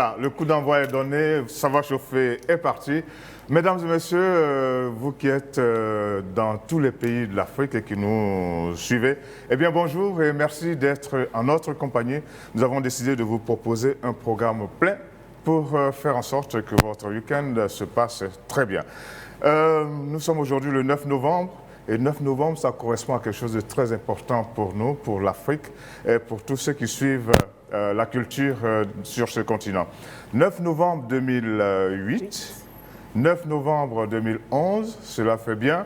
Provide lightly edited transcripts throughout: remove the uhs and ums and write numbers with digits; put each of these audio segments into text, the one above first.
Voilà, le coup d'envoi est donné, ça va chauffer, est parti. Mesdames et messieurs, vous qui êtes dans tous les pays de l'Afrique et qui nous suivez, eh bien bonjour et merci d'être en notre compagnie. Nous avons décidé de vous proposer un programme plein pour faire en sorte que votre week-end se passe très bien. Nous sommes aujourd'hui le 9 novembre. Et 9 novembre, ça correspond à quelque chose de très important pour nous, pour l'Afrique et pour tous ceux qui suivent la culture sur ce continent. 9 novembre 2008, 9 novembre 2011, cela fait bien,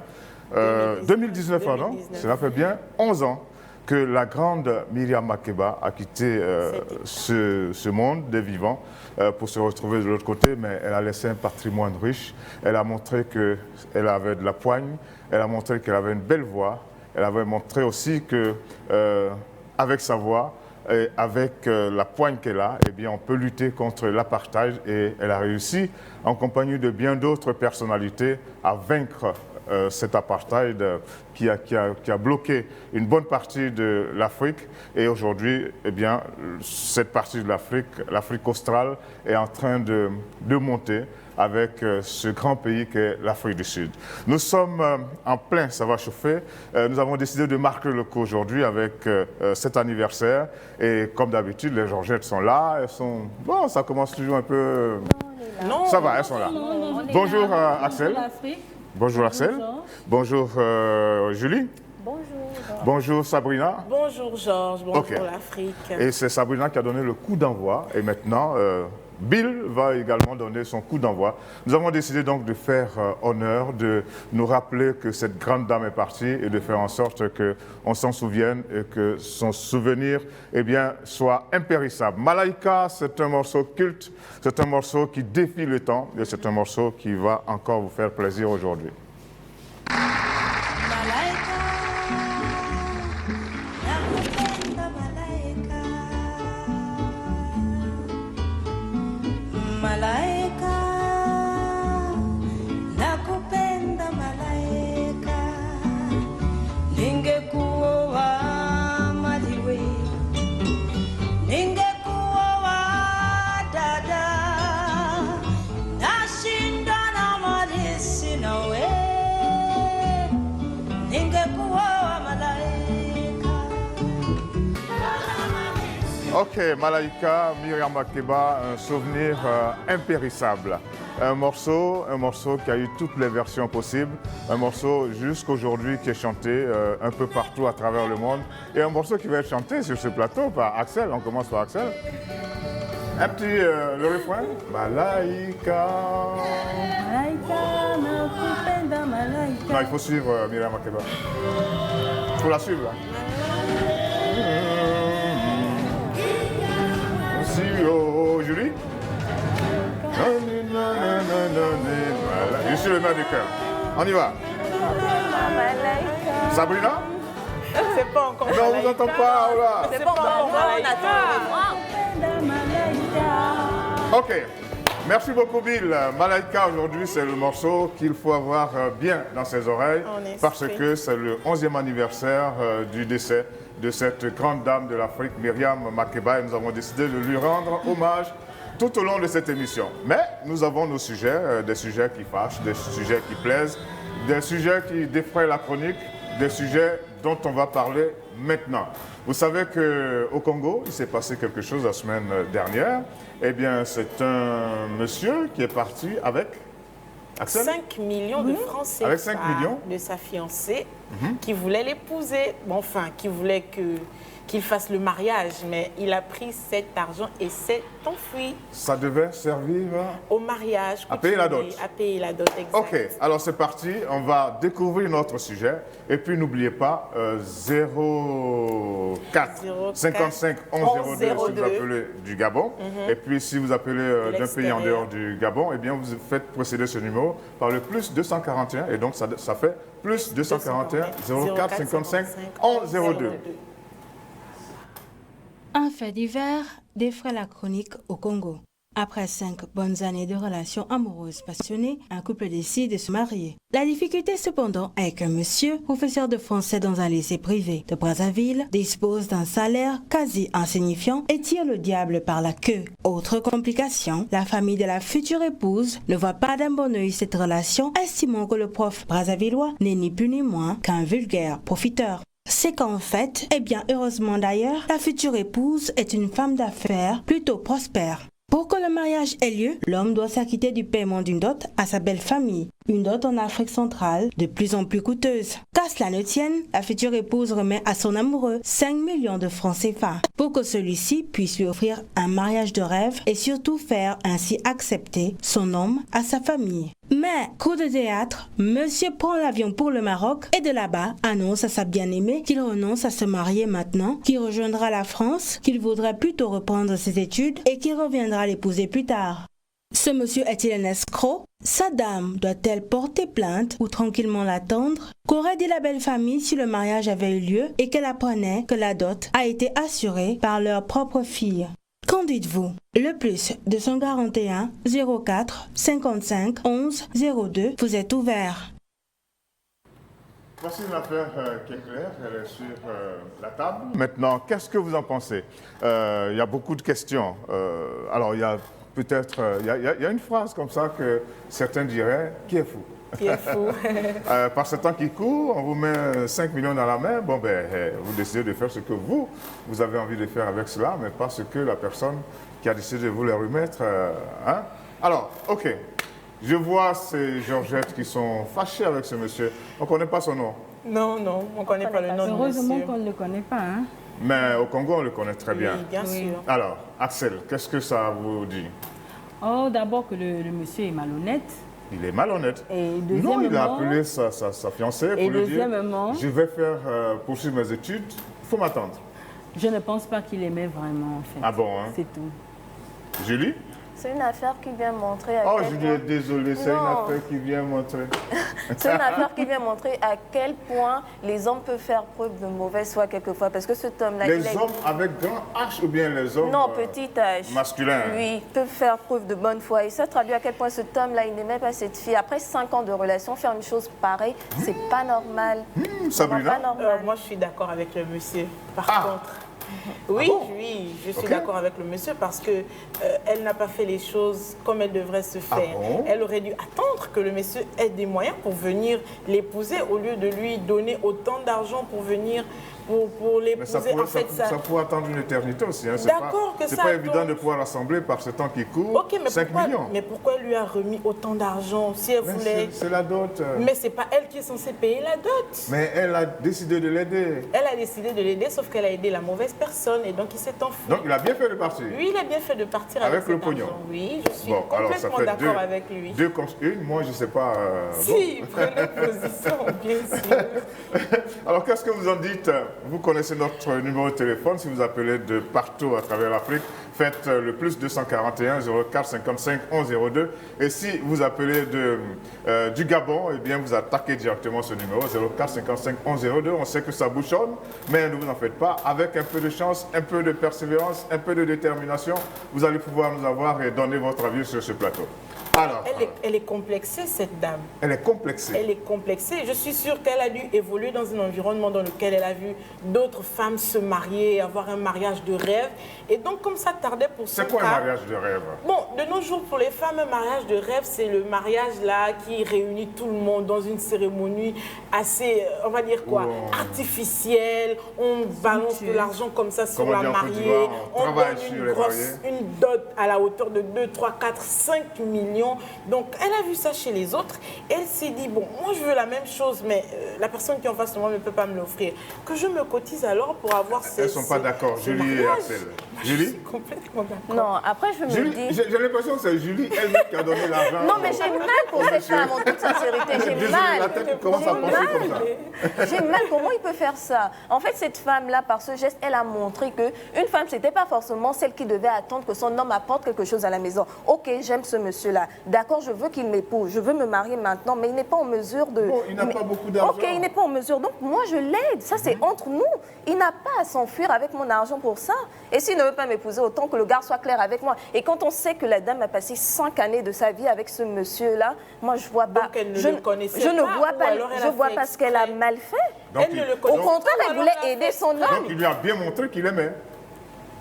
2019, pardon, cela fait bien 11 ans que la grande Myriam Makeba a quitté ce monde des vivants pour se retrouver de l'autre côté, mais elle a laissé un patrimoine riche. Elle a montré qu'elle avait de la poigne, elle a montré qu'elle avait une belle voix, elle avait montré aussi que avec sa voix et avec la poigne qu'elle a, eh bien, on peut lutter contre l'apartheid et elle a réussi, en compagnie de bien d'autres personnalités, à vaincre cet apartheid qui a bloqué une bonne partie de l'Afrique. Et aujourd'hui, eh bien, cette partie de l'Afrique, l'Afrique australe, est en train de monter avec ce grand pays qu'est l'Afrique du Sud. Nous sommes en plein, ça va chauffer. Nous avons décidé de marquer le coup aujourd'hui avec cet anniversaire. Et comme d'habitude, les Georgettes sont là. Elles sont... Bon, ça commence toujours un peu... Non, ça va, elles sont là. Bonjour Axel. Bonjour Axel. Bonjour Julie. Bonjour. Bonjour Sabrina. Bonjour Georges, bonjour l'Afrique. Et c'est Sabrina qui a donné le coup d'envoi. Et maintenant, Bill va également donner son coup d'envoi. Nous avons décidé donc de faire honneur, de nous rappeler que cette grande dame est partie et de faire en sorte qu'on s'en souvienne et que son souvenir eh bien, soit impérissable. Malaika, c'est un morceau culte, c'est un morceau qui défie le temps et c'est un morceau qui va encore vous faire plaisir aujourd'hui. Malaika, nakupenda malaika, ningekuoa maliwe, ningekuoa dada, nashindana mali sinawe, ningekuoa malaika. Ok, Malaika, Myriam Makeba, un souvenir impérissable. Un morceau qui a eu toutes les versions possibles, un morceau jusqu'aujourd'hui qui est chanté un peu partout à travers le monde, et un morceau qui va être chanté sur ce plateau par Axel. On commence par Axel. Un petit, le refrain. Malaika. Malaika, nakupenda malaika. Non, il faut suivre Myriam Makeba. Il faut la suivre là. Oh, Julie. Je suis le maire du cœur. On y va. Sabrina? C'est pas encore Non, on vous entend pas. Oh là. C'est pas encore Ok. Merci beaucoup, Bill. Malaika, aujourd'hui, c'est le morceau qu'il faut avoir bien dans ses oreilles parce que c'est le 11e anniversaire du décès de cette grande dame de l'Afrique, Myriam Makeba, et nous avons décidé de lui rendre hommage tout au long de cette émission. Mais nous avons nos sujets, des sujets qui fâchent, des sujets qui plaisent, des sujets qui défraient la chronique, des sujets dont on va parler maintenant. Vous savez qu'au Congo, il s'est passé quelque chose la semaine dernière. Eh bien, c'est un monsieur qui est parti avec... Axel? 5 millions de francs CFA avec 5 millions de sa fiancée qui voulait l'épouser. Bon, enfin, qui voulait qu'il fasse le mariage, mais il a pris cet argent et s'est enfui. Ça devait servir au mariage. À payer la dot. À payer la dot, exact. Ok, alors c'est parti. On va découvrir notre sujet. Et puis n'oubliez pas, 04 55 11 02 si vous appelez du Gabon. Et puis si vous appelez d'un pays en dehors du Gabon, eh bien vous faites procéder ce numéro par le plus 241. Et donc ça fait plus 241 04 55 11 02. Un fait divers défraie la chronique au Congo. Après 5 bonnes années de relations amoureuses passionnées, un couple décide de se marier. La difficulté cependant est qu'un monsieur, professeur de français dans un lycée privé de Brazzaville, dispose d'un salaire quasi insignifiant et tire le diable par la queue. Autre complication, la famille de la future épouse ne voit pas d'un bon œil cette relation, estimant que le prof brazzavillois n'est ni plus ni moins qu'un vulgaire profiteur. C'est qu'en fait, et bien heureusement d'ailleurs, la future épouse est une femme d'affaires plutôt prospère. Pour que le mariage ait lieu, l'homme doit s'acquitter du paiement d'une dot à sa belle famille. Une dot en Afrique centrale de plus en plus coûteuse. Qu'à cela ne tienne, la future épouse remet à son amoureux 5 millions de francs CFA pour que celui-ci puisse lui offrir un mariage de rêve et surtout faire ainsi accepter son homme à sa famille. Mais, coup de théâtre, monsieur prend l'avion pour le Maroc et de là-bas annonce à sa bien-aimée qu'il renonce à se marier maintenant, qu'il rejoindra la France, qu'il voudrait plutôt reprendre ses études et qu'il reviendra l'épouser plus tard. Ce monsieur est-il un escroc? Sa dame doit-elle porter plainte ou tranquillement l'attendre? Qu'aurait dit la belle famille si le mariage avait eu lieu et qu'elle apprenait que la dot a été assurée par leur propre fille? Qu'en dites-vous? Le plus 241 04 55 11 02 vous est ouvert. Voici une affaire qui est claire, elle est sur la table. Maintenant, qu'est-ce que vous en pensez? Il y a beaucoup de questions. Alors, il y a peut-être, il y a une phrase comme ça que certains diraient, qui est fou? Qui est fou. Par ce temps qui court, on vous met 5 millions dans la main, bon ben, vous décidez de faire ce que vous avez envie de faire avec cela, mais pas ce que la personne qui a décidé de vous les remettre. Hein? Alors, ok, je vois ces Georgettes qui sont fâchées avec ce monsieur. On ne connaît pas son nom. Non, on ne connaît pas le nom de Heureusement monsieur. qu'on ne le connaît pas. Hein? Mais au Congo, on le connaît très bien. Oui, bien sûr. Alors, Axel, qu'est-ce que ça vous dit? Oh, d'abord que le monsieur est malhonnête. Il est malhonnête. Et Non, il a deuxièmement, appelé sa fiancée pour et lui dire deuxièmement, je vais poursuivre mes études, il faut m'attendre. je ne pense pas qu'il aimait vraiment, en fait. Ah bon, hein? C'est tout. Julie? C'est une affaire qui vient montrer à Oh, quel Julie, point... désolé, c'est une Non. affaire qui vient montrer. C'est une affaire qui vient montrer à quel point les hommes peuvent faire preuve de mauvaise foi quelquefois. Parce que cet homme-là... Les hommes avec grand H ou bien les hommes Non, petit H. masculins? Oui, peuvent faire preuve de bonne foi. Et ça traduit à quel point cet homme-là, il n'aimait pas cette fille. Après 5 ans de relation, faire une chose pareille, c'est pas normal. Sabrina? Vraiment pas normal. Moi, je suis d'accord avec le monsieur. Par Ah. contre, oui, bon? oui, je suis Ok. d'accord avec le monsieur parce que elle n'a pas fait les choses comme elles devraient se faire. bon? Elle aurait dû attendre que le monsieur ait des moyens pour venir l'épouser au lieu de lui donner autant d'argent pour venir pour Mais ça l'épouser. pourrait, En fait, ça pourrait attendre une éternité aussi. Hein. D'accord que c'est ça pas attend. évident de pouvoir rassembler par ce temps qui court Ok, 5 millions. mais pourquoi elle lui a remis autant d'argent si elle Mais voulait... c'est la dot. Mais c'est pas elle qui est censée payer la dot. Mais elle a décidé de l'aider. Elle a décidé de l'aider, sauf qu'elle a aidé la mauvaise personne et donc il s'est enfui. Donc il a bien fait de partir. Oui, il a bien fait de partir Avec avec le cet pognon. argent. Oui, je suis Bon, alors ça complètement fait d'accord avec lui. 2 contre 1. Moi, je ne sais pas. Si, prenez position, bien sûr. Alors, qu'est-ce que vous en dites? Vous connaissez notre numéro de téléphone. Si vous appelez de partout à travers l'Afrique, faites le plus 241 04 55 11 02. Et si vous appelez du Gabon, eh bien, vous attaquez directement ce numéro 04 55 11 02. On sait que ça bouchonne, mais ne vous en faites pas. Avec un peu de chance, un peu de persévérance, un peu de détermination, vous allez pouvoir nous avoir et donner votre avis sur ce plateau. Alors, Elle est complexée, cette dame. elle est complexée. Elle est complexée. Je suis sûre qu'elle a dû évoluer dans un environnement dans lequel elle a vu d'autres femmes se marier, avoir un mariage de rêve. Et donc, comme ça tardait pour son C'est quoi cas... un mariage de rêve? Bon, de nos jours, pour les femmes, un mariage de rêve, c'est le mariage là qui réunit tout le monde dans une cérémonie assez, on va dire quoi, artificielle. On balance de l'argent comme ça sur Comme on la dit en Côte mariée. d'Ivoire, on On travaille donne sur une les grosse, mariés. une dot à la hauteur de 2, 3, 4, 5 millions. Donc, elle a vu ça chez les autres. Elle s'est dit, bon, moi, je veux la même chose, mais la personne qui est en face de moi ne peut pas me l'offrir. Que je me cotise alors pour avoir ces... Elles ne sont pas d'accord, ce Julie et mariage. Axel. Je Julie? suis complètement d'accord. Non, après, je me Julie, dis... j'ai l'impression que c'est Julie elle-même qui a donné l'argent. Non, mais j'ai mal pour cette femme, en toute sincérité. J'ai Désolé, mal. la tête commence à penser comme ça. J'ai mal. Comment il peut faire ça? En fait, cette femme-là, par ce geste, elle a montré qu'une femme, ce n'était pas forcément celle qui devait attendre que son homme apporte quelque chose à la maison. Ok, j'aime ce monsieur-là. D'accord, je veux qu'il m'épouse, je veux me marier maintenant, mais il n'est pas en mesure de... Bon, il n'a pas beaucoup d'argent. Ok, il n'est pas en mesure, donc moi je l'aide, ça c'est entre nous. Il n'a pas à s'enfuir avec mon argent pour ça. Et s'il ne veut pas m'épouser, autant que le gars soit clair avec moi. Et quand on sait que la dame a passé 5 années de sa vie avec ce monsieur-là, moi je vois pas... Donc elle ne je le connaissait je ne pas, vois ou pas, alors elle a je vois fait pas ce qu'elle a exprès. mal fait. Donc, Elle ne le Au connaît pas. contraire, elle alors voulait elle a aider fait son Donc homme. il lui a bien montré qu'il aimait.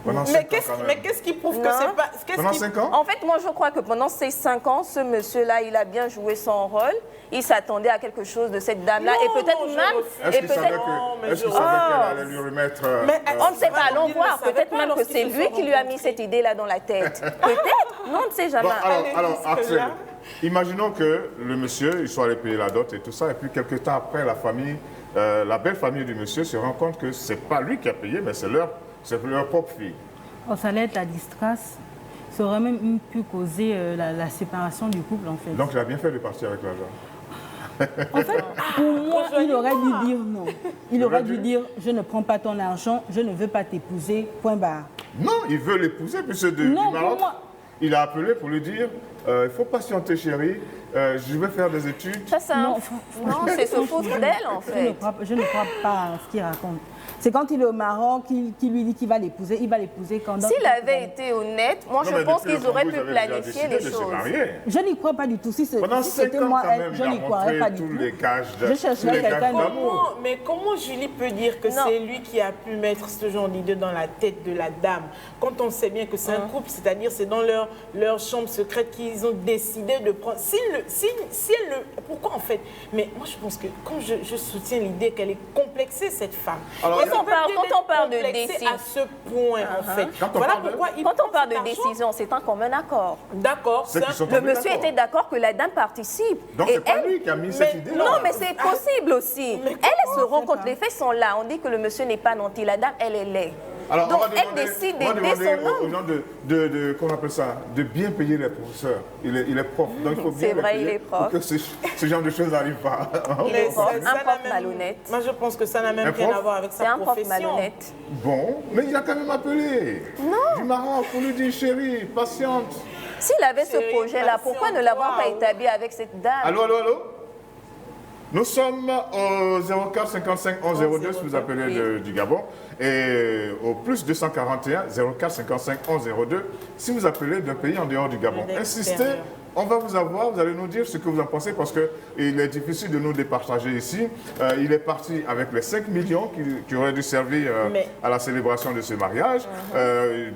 Pendant 5 Mais ans qu'est-ce quand même. mais qu'est-ce qui prouve que Non. c'est pas... qu'est-ce Pendant qui- 5 ans En fait, moi, je crois que pendant ces 5 ans, ce monsieur-là, il a bien joué son rôle. Il s'attendait à quelque chose de cette dame-là. Non, Et peut-être non, je même... refuse. Est-ce Et qu'il savait peut-être... Non, mais est-ce qu'il je- savait Oh. qu'elle allait lui remettre... Mais On ne sait pas, allons Il ne voir. savait Peut-être pas même que lorsqu'ils c'est se lui sont qui lui a mis rencontrés. cette idée-là dans la tête. Peut-être. Non, on ne sait jamais. Bon, Allez, alors jusque-là. Axel, imaginons que le monsieur, il soit allé payer la dot et tout ça, et puis quelques temps après, la famille, la belle famille du monsieur se rend compte que c'est pas lui qui a payé, mais c'est leur propre fille. Oh, ça allait être la disgrâce. Ça aurait même pu causer la séparation du couple, en fait. Donc il a bien fait de partir avec l'argent. En fait, pour moi, il aurait dû dire non. Il aurait aurait dû dû- dire, je ne prends pas ton argent, je ne veux pas t'épouser, point barre. Non, il veut l'épouser, puis c'est Non, du pour Maroc. moi- Il a appelé pour lui dire, il faut patienter chérie, je vais faire des études. Ça, c'est Non, non, c'est se foutre d'elle, en fait. Je ne crois pas à ce qu'il raconte. C'est quand il est au Maroc qu'il lui dit qu'il va l'épouser. Il va l'épouser quand... S'il avait été honnête, moi, Non, je mais pense depuis le qu'ils auraient Congo, pu ils avaient déjà planifier décidé les de se choses. marier. Je n'y crois pas du tout. Si Pendant c'était 5 ans, moi, quand même, je il a n'y croirais pas montré du tous tout. les gages Je chercherais quelqu'un d'amour. Mais comment Julie peut dire que Non. c'est lui qui a pu mettre ce genre d'idée dans la tête de la dame quand on sait bien que c'est un couple, c'est-à-dire c'est dans leur chambre secrète qu'ils ont décidé de prendre. Si elle le... Pourquoi en fait? Mais moi je pense que comme je soutiens l'idée qu'elle est complexée cette femme. Alors, Elle quand peut on peut-être parle de complexée décision. à ce point en fait. Quand on Voilà parle de- pourquoi il Quand on prend parle cet de argent. décision, c'est un commun accord. D'accord. C'est qu'ils sont Le tombés monsieur d'accord. était d'accord que la dame participe. Donc Et c'est pas elle- lui qui a mis cette idée-là. Non, mais c'est possible aussi. Mais Elle se rend compte, les faits sont là. On dit que le monsieur n'est pas nanti, la dame, elle est laide. Alors, Donc on va elle demander- décide on va d'aider demander son aux homme. gens comment on appelle ça, de bien payer les professeurs. Il est prof, donc il faut bien C'est les vrai, payer il est prof. pour que ce genre de choses n'arrivent pas. Il Mais est prof, ça un n'a prof même- malhonnête. Moi, je pense que ça n'a même Un rien prof à voir avec C'est sa un prof profession. malhonnête. Bon, mais il a quand même appelé du Maroc pour lui dire chérie, patiente. S'il avait ce Chérie, projet-là, pourquoi ne l'avoir pas patiente-toi. établi avec cette dame? Allô. Nous sommes au 04 55 11 02 si vous appelez du Gabon et au plus 241 04 55 11 02 si vous appelez d'un pays en dehors du Gabon. De Insistez, l'extérieur. on va vous avoir, vous allez nous dire ce que vous en pensez parce qu'il est difficile de nous départager ici. Il est parti avec les 5 millions qui auraient dû servir Mais- à la célébration de ce mariage.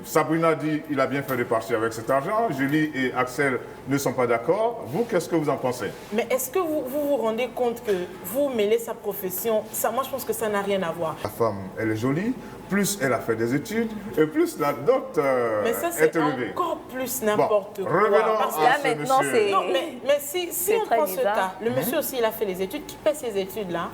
Sabrina dit qu'il a bien fait de partir avec cet argent. Julie et Axel ne sont pas d'accord. Vous, qu'est-ce que vous en pensez? Mais est-ce que vous rendez compte que vous mêlez sa profession? Ça, moi, je pense que ça n'a rien à voir. La femme, elle est jolie, plus elle a fait des études, et plus la dot Mais ça, est c'est élevée. encore plus n'importe Bon, quoi. revenons Parce que à là, ce maintenant, monsieur. c'est- non, mais si C'est on très prend ce bizarre. cas, le monsieur aussi, il a fait les études. Qui paie ses études-là?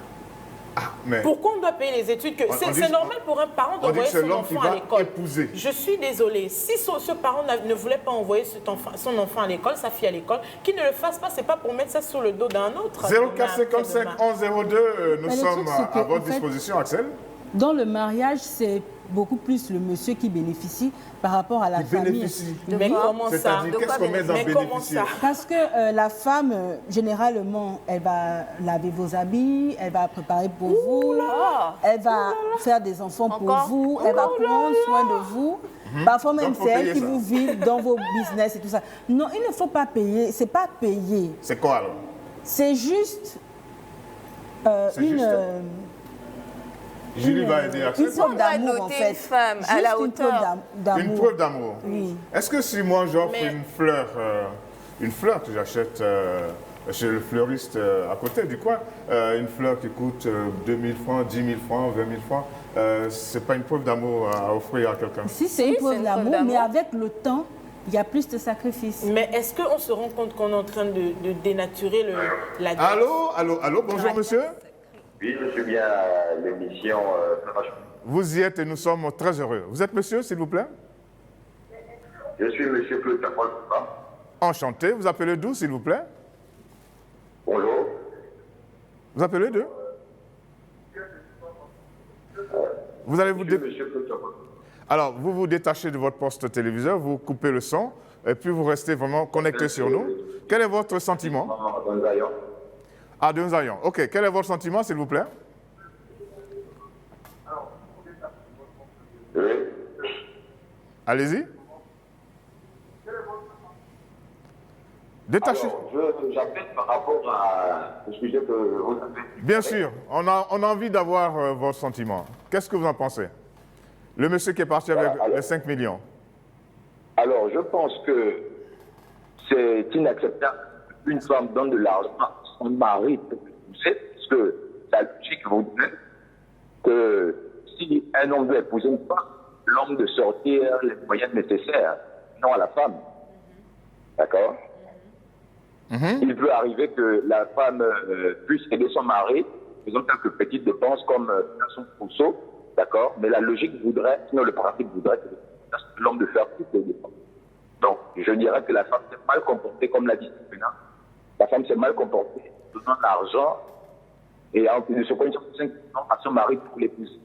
Ah, mais Pourquoi on doit payer les études que... On C'est dit- normal pour un parent on dit d'envoyer que c'est son l'homme qui enfant à va l'école. épouser. Je suis désolée. Si ce parent ne voulait pas envoyer son enfant à l'école, sa fille à l'école, qu'il ne le fasse pas, c'est pas pour mettre ça sur le dos d'un autre. 04 55 11 02, nous Mais le sommes truc, c'est que, à en votre fait, disposition, Axel. Dans le mariage, c'est beaucoup plus le monsieur qui bénéficie par rapport à la Qui famille. bénéficie. Mais comment ça? C'est-à-dire, De quoi qu'est-ce qu'on met dans Mais comment bénéficier? ça? Parce que la femme, généralement, elle va laver vos habits, elle va préparer pour vous, Oh. elle va faire des enfants pour Encore? vous, elle va prendre soin de vous. Parfois même, Donc, faut c'est elle payer qui ça. vous vide dans vos business et tout ça. Non, il ne faut pas payer, c'est pas payer. C'est quoi alors? C'est juste C'est une... juste. Julie va aider Axel. une preuve On doit d'amour, en noter fait. une femme à Juste la une hauteur. preuve d'amour. Une preuve d'amour. Oui. Est-ce que si moi j'offre Mais- une fleur que j'achète chez le fleuriste à côté du coin, une fleur qui coûte 2000 francs, 10 000 francs, 20 000 francs, c'est pas une preuve d'amour à offrir à quelqu'un? Si, c'est une c'est preuve une preuve d'amour, mais d'amour. avec le temps, il y a plus de sacrifices. Mais est-ce qu'on se rend compte qu'on est en train de dénaturer la... Allô, bonjour monsieur. Oui, je suis bien à l'émission Vous y êtes et nous sommes très heureux. Vous êtes monsieur, s'il vous plaît? Je suis monsieur Claude Capol. Enchanté. Vous appelez d'où, s'il vous plaît? Bonjour. Vous appelez d'où? Vous allez vous Je suis monsieur Claude Capol. Alors, vous vous détachez de votre poste téléviseur, vous coupez le son, et puis vous restez vraiment connecté sur nous. Quel est votre sentiment? Dans Zayon. Ah, de Zayon. OK. Quel est votre sentiment, s'il vous plaît? Oui. Allez-y. Détachez. Alors, j'appelle par rapport à ce sujet que vous avez. Bien sûr, on a envie d'avoir votre sentiment. Qu'est-ce que vous en pensez? Le monsieur qui est parti avec les 5 millions. Alors, je pense que c'est inacceptable qu'une femme donne de l'argent à son mari pour l'épouser, parce que la logique voudrait que si un homme veut épouser une femme, l'homme de sortir les moyens nécessaires, non à la femme. D'accord? Il peut arriver que la femme puisse aider son mari, faisant quelques petites dépenses comme dans son trousseau, d'accord? Mais la logique voudrait, sinon le principe voudrait que l'homme de faire toutes les dépenses. Donc, je dirais que la femme s'est mal comportée, comme l'a dit Sénat. La femme s'est mal comportée, donnant l'argent et en plus de ce point, 5 à son mari pour l'épouser.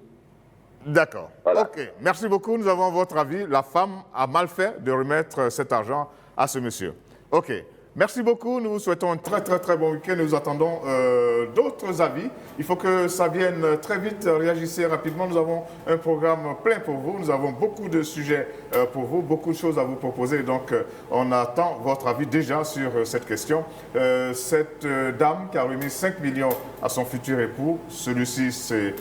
D'accord. Voilà. OK. Merci beaucoup. Nous avons votre avis. La femme a mal fait de remettre cet argent à ce monsieur. OK. Merci beaucoup. Nous vous souhaitons un très, très, très bon week-end. Nous attendons d'autres avis. Il faut que ça vienne très vite. Réagissez rapidement. Nous avons un programme plein pour vous. Nous avons beaucoup de sujets pour vous, beaucoup de choses à vous proposer. Donc, on attend votre avis déjà sur cette question. Cette dame qui a remis 5 millions à son futur époux, celui-ci, c'est,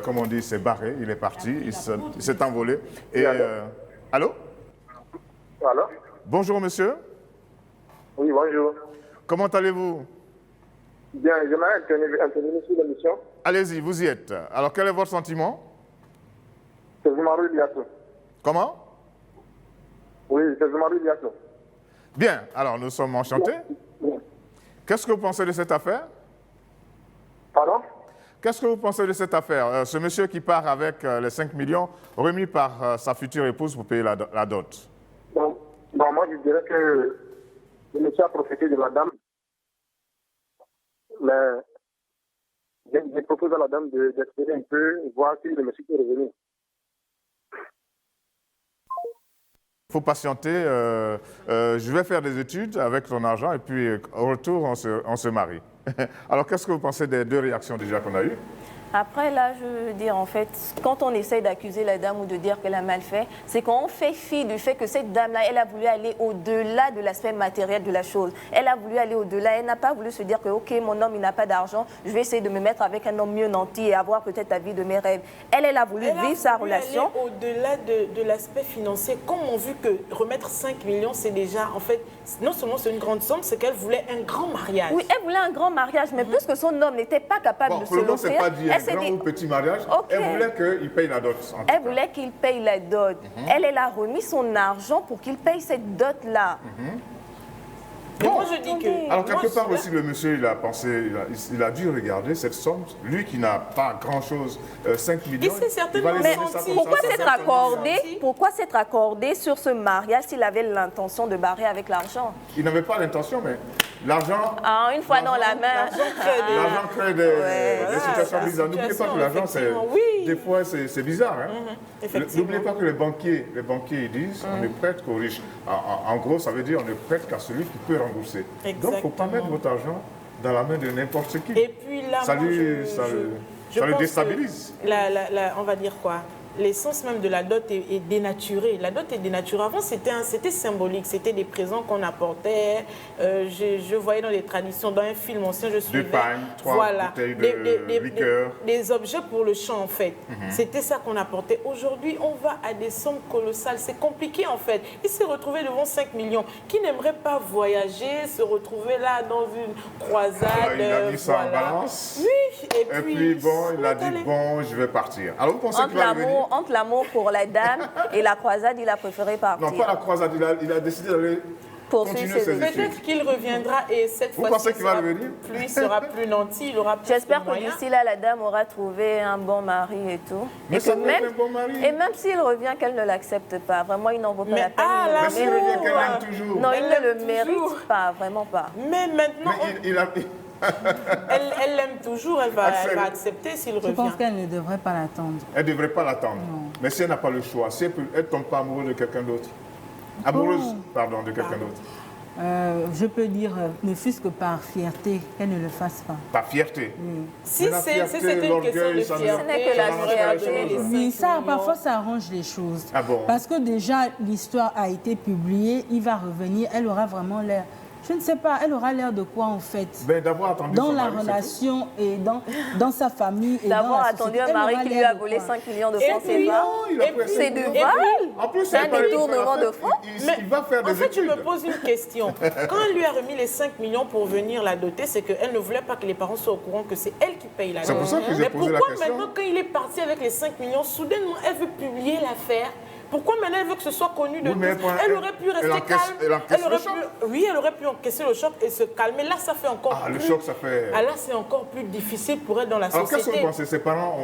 comme on dit, s'est barré. Il est parti. Il s'est envolé. Et, allô? Allô? Bonjour, monsieur. Oui, bonjour. Comment allez-vous? Bien, j'aimerais intervenir sur l'émission. Allez-y, vous y êtes. Alors, quel est votre sentiment? C'est Zumarou Iliasso. Comment? Oui, c'est Zumarou Iliasso. Bien, alors nous sommes enchantés. Qu'est-ce que vous pensez de cette affaire? Pardon? Qu'est-ce que vous pensez de cette affaire? Ce monsieur qui part avec les 5 millions remis par sa future épouse pour payer la dot. Bon, moi, je dirais que le monsieur a profité de la dame. Mais je propose à la dame d'espérer un peu, voir si le monsieur peut revenir. Il faut patienter. Je vais faire des études avec ton argent et puis au retour, on se marie. Alors, qu'est-ce que vous pensez des deux réactions déjà qu'on a eues? Après, là, je veux dire, en fait, quand on essaie d'accuser la dame ou de dire qu'elle a mal fait, c'est qu'on fait fi du fait que cette dame-là, elle a voulu aller au-delà de l'aspect matériel de la chose. Elle a voulu aller au-delà. Elle n'a pas voulu se dire que, OK, mon homme, il n'a pas d'argent, je vais essayer de me mettre avec un homme mieux nanti et avoir peut-être la vie de mes rêves. Elle a voulu vivre sa relation. Au-delà de l'aspect financier, comme on vu que remettre 5 millions, c'est déjà, en fait, non seulement c'est une grande somme, c'est qu'elle voulait un grand mariage. Oui, elle voulait un grand mariage, mais puisque son homme n'était pas capable de se l'offrir, un grand ou petit mariage, elle voulait qu'il paye la dot. Elle voulait qu'il paye la dot. Elle a remis son argent pour qu'il paye cette dot-là. Bon, moi, je dis que... Alors, quelque part aussi, le monsieur, il a pensé, il a dû regarder cette somme. Lui qui n'a pas grand-chose, 5 millions. Il s'est certainement senti. Pourquoi s'être accordé sur ce mariage s'il avait l'intention de barrer avec l'argent? Il n'avait pas l'intention, mais l'argent... une fois dans la main. L'argent crée des situations bizarres. N'oubliez pas que l'argent, des fois, c'est bizarre. Hein? N'oubliez pas que les banquiers ils disent on ne prête qu'aux riches. En gros, ça veut dire on ne prête qu'à celui qui peut rembourser. Exactement. Donc, il ne faut pas mettre votre argent dans la main de n'importe qui. Et puis là, ça le déstabilise. On va dire quoi? L'essence même de la dot est dénaturée. La dot est dénaturée. Avant, c'était symbolique. C'était des présents qu'on apportait. Je voyais dans les traditions, dans un film ancien, je suivais. Du pain, 3 bouteilles de liqueur. Des objets pour le chant, en fait. C'était ça qu'on apportait. Aujourd'hui, on va à des sommes colossales. C'est compliqué, en fait. Il s'est retrouvé devant 5 millions. Qui n'aimerait pas voyager, se retrouver là dans une croisade? Il a mis ça en balance. Oui. Et puis bon, il a dit, bon, je vais partir. Alors, vous pensez qu'il va revenir? Entre l'amour pour la dame et la croisade, il a préféré partir. Non, pas la croisade, il a décidé d'aller continuer ses études. Peut-être qu'il reviendra et cette fois-ci, vous pensez qu'il va revenir? Il sera plus nanti, il aura plus J'espère que d'ici là, la dame aura trouvé un bon mari et tout. Mais ça peut être un bon mari. Et même s'il revient, qu'elle ne l'accepte pas. Vraiment, il n'en vaut pas la peine. Mais s'il revient, qu'elle l'aime toujours. Non, il ne le mérite pas, vraiment pas. Mais maintenant... Mais elle l'aime toujours, elle va accepter s'il revient. Je pense qu'elle ne devrait pas l'attendre. Elle ne devrait pas l'attendre. Mais si elle n'a pas le choix, si elle ne tombe pas amoureuse de quelqu'un d'autre, amoureuse, pardon, de quelqu'un d'autre. Je peux dire, ne fût-ce que par fierté, qu'elle ne le fasse pas. Par fierté. Si Mais la c'était fierté, une question de l'orgueil, ça ne- fierté, Ce n'est que la on aurait pas donné fierté. les Oui, 5 ça, millions. parfois, ça arrange les choses. Ah bon? Parce que déjà, l'histoire a été publiée, il va revenir, elle aura vraiment l'air... Je ne sais pas, elle aura l'air de quoi en fait? Ben, d'avoir attendu Dans son la mari, c'est tout. relation et dans sa famille et dans D'avoir la attendu société, un elle mari aura qui lui l'air a de volé quoi? 5 millions de Et francs puis, CFA. il a et pris puis- C'est du et vol. puis- En plus, C'est un il va détournement faire- de fonds. il va faire des En fait, je études. me pose une question. Quand elle lui a remis les 5 millions pour venir la doter, c'est qu'elle ne voulait pas que les parents soient au courant que c'est elle qui paye la dot. C'est pour ça que j'ai Mais posé la pourquoi question. maintenant, quand il est parti avec les 5 millions, soudainement, elle veut publier l'affaire? Pourquoi maintenant elle veut que ce soit connu de Oui, mais tous? elle- Elle aurait pu rester elle encaisse- calme. elle encaisse le choc. Oui, elle aurait pu encaisser le choc et se calmer. Là, ça fait encore Ah, plus... le choc, ça fait... Ah, là, c'est encore plus difficile pour elle dans la Alors, qu'est-ce que société. vous pensez? Ses parents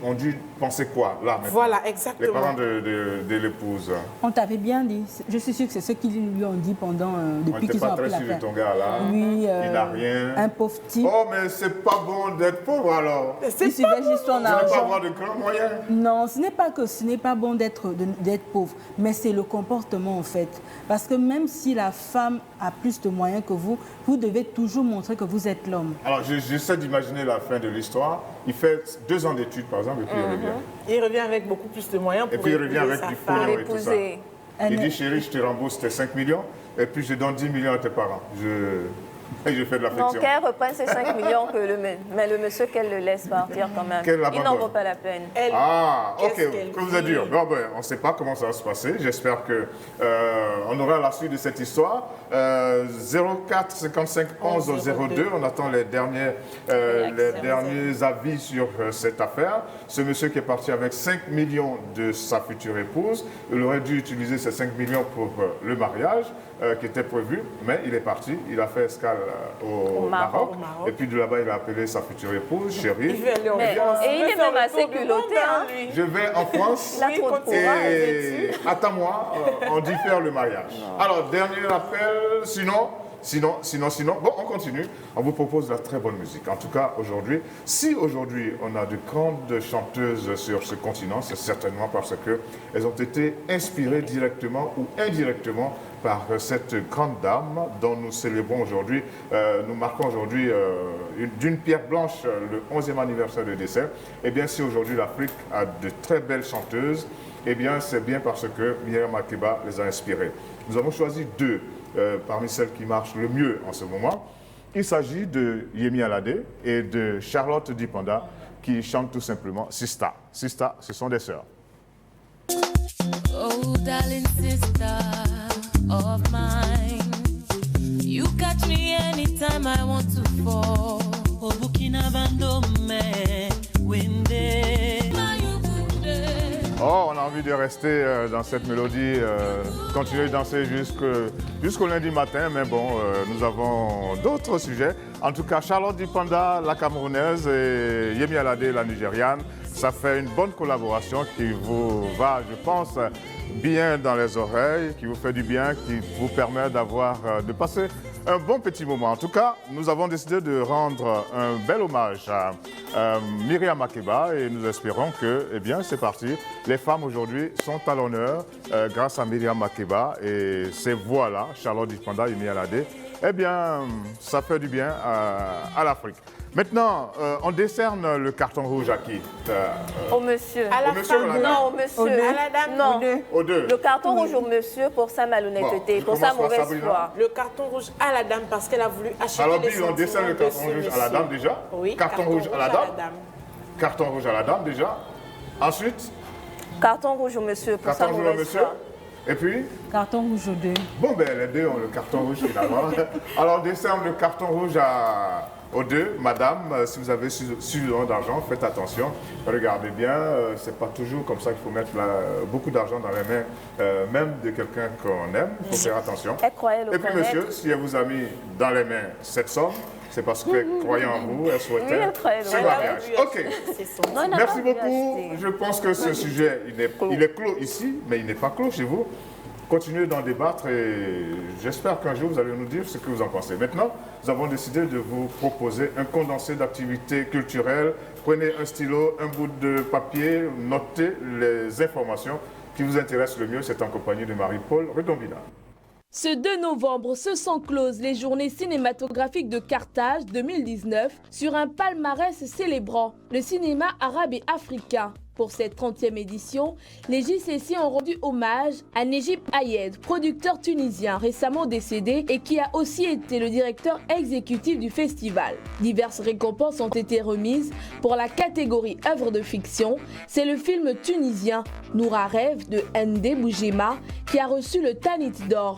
ont dû penser quoi, là, maintenant? Voilà, Les exactement. parents de l'épouse. On t'avait bien dit. Je suis sûre que c'est ce qu'ils lui ont dit pendant On depuis n'était qu'ils ont pas appris très sûr de l'affaire. ton gars, là. Oui, Il n'a rien. un pauvre type. Oh, mais c'est pas bon d'être pauvre, alors. C'est Il suivait juste son Tu vas pas argent. avoir de grands moyens. Non, ce n'est pas que ce n'est pas bon d'être pauvre, mais c'est le comportement en fait. Parce que même si la femme a plus de moyens que vous, vous devez toujours montrer que vous êtes l'homme. Alors, j'essaie d'imaginer la fin de l'histoire. Il fait 2 ans d'études, par exemple, et puis il revient. Il revient avec beaucoup plus de moyens pour Et puis il revient épouser avec sa du femme. pognon et tout ça. Épouser. Elle Il n'est- dit, chérie, je te rembourse tes 5 millions, et puis je donne 10 millions à tes parents. Et je fais de Non, l'affection. qu'elle reprenne ces 5 millions, mais le monsieur qu'elle le laisse partir quand même. Qu'elle Il n'en l'abandonne. vaut pas la peine. Elle, Ah, ok, qu'est-ce qu'elle que vous êtes dit? dur. Bon, ben, on ne sait pas comment ça va se passer. J'espère que on aura la suite de cette histoire. 04 55 11 02, on attend les derniers avis sur cette affaire. Ce monsieur qui est parti avec 5 millions de sa future épouse, il aurait dû utiliser ces 5 millions pour le mariage qui était prévu, mais il est parti, il a fait escale au Maroc. Au Maroc. Et puis de là-bas, il a appelé sa future épouse, chérie. il veut aller en Mais- France. et il veut est faire même le assez tour du culotté, monde, hein. lui. Je vais en France. Il a trop de continue. courage. Et attends-moi, on dit faire le mariage. Alors, dernier appel, sinon, bon, on continue. On vous propose de la très bonne musique. En tout cas, aujourd'hui, si aujourd'hui on a de grandes chanteuses sur ce continent, c'est certainement parce qu'elles ont été inspirées directement ou indirectement par cette grande dame dont nous célébrons aujourd'hui, nous marquons aujourd'hui d'une pierre blanche le 11e anniversaire de décès. Eh bien, si aujourd'hui l'Afrique a de très belles chanteuses, eh bien, c'est bien parce que Myriam Makeba les a inspirées. Nous avons choisi 2 parmi celles qui marchent le mieux en ce moment. Il s'agit de Yemi Alade et de Charlotte Dipanda qui chantent tout simplement Sista. Sista, ce sont des sœurs. Oh, darling sister of mine, you catch me anytime I want to fall. Oh, Burkina Faso, me winde. Oh, on a envie de rester dans cette mélodie, continuer de danser jusqu'au lundi matin, mais bon, nous avons d'autres sujets. En tout cas, Charlotte Dipanda, la Camerounaise, et Yemi Alade, la Nigériane, ça fait une bonne collaboration qui vous va, je pense, bien dans les oreilles, qui vous fait du bien, qui vous permet de passer un bon petit moment. En tout cas, nous avons décidé de rendre un bel hommage à Myriam Makeba et nous espérons que, eh bien, c'est parti. Les femmes aujourd'hui sont à l'honneur grâce à Myriam Makeba et ces voix-là, Charlotte Dipanda et Yemi Alade, eh bien, ça fait du bien à l'Afrique. Maintenant, on décerne le carton rouge à qui? Au monsieur. À la Au monsieur ou à la femme, dame? Non, au monsieur. À la dame, Non. Aux 2. Le carton rouge au monsieur pour sa malhonnêteté, Bon, pour je sa commence par mauvaise Sabrina. foi. le carton rouge à la dame parce qu'elle a voulu acheter Alors, les Bill, on décerne le sentiments de carton ce rouge à la monsieur. dame déjà. Oui, Carton rouge à la dame. Carton rouge à la dame déjà. Ensuite, Carton rouge au monsieur pour sa carton rouge au mauvaise monsieur. foi. Et puis, Carton rouge aux 2. bon, ben les 2 ont le carton rouge finalement. Alors, on décerne le carton rouge aux 2. Madame, si vous avez suffisamment d'argent, faites attention. Regardez bien, c'est pas toujours comme ça qu'il faut mettre beaucoup d'argent dans les mains, même de quelqu'un qu'on aime. Il faut faire attention. Elle croyait le Et puis, connaître. monsieur, si elle vous a mis dans les mains cette somme, c'est parce qu'elle croyait en vous, elle Oui, souhaitait elle croyait, ce elle mariage. Ok. C'est son. Non, elle n'a Merci pas voulu beaucoup. acheter. Je pense que ce sujet, il est clos ici, mais il n'est pas clos chez vous. Continuez d'en débattre et j'espère qu'un jour vous allez nous dire ce que vous en pensez. Maintenant, nous avons décidé de vous proposer un condensé d'activités culturelles. Prenez un stylo, un bout de papier, notez les informations qui vous intéressent le mieux. C'est en compagnie de Marie-Paul Redombina. Ce 2 novembre, se sont closes les journées cinématographiques de Carthage 2019 sur un palmarès célébrant le cinéma arabe et africain. Pour cette 30e édition, les JCC ont rendu hommage à Nejib Ayed, producteur tunisien récemment décédé et qui a aussi été le directeur exécutif du festival. Diverses récompenses ont été remises pour la catégorie œuvre de fiction. C'est le film tunisien Noura Rêve de Ndé Boujema qui a reçu le Tanit d'or.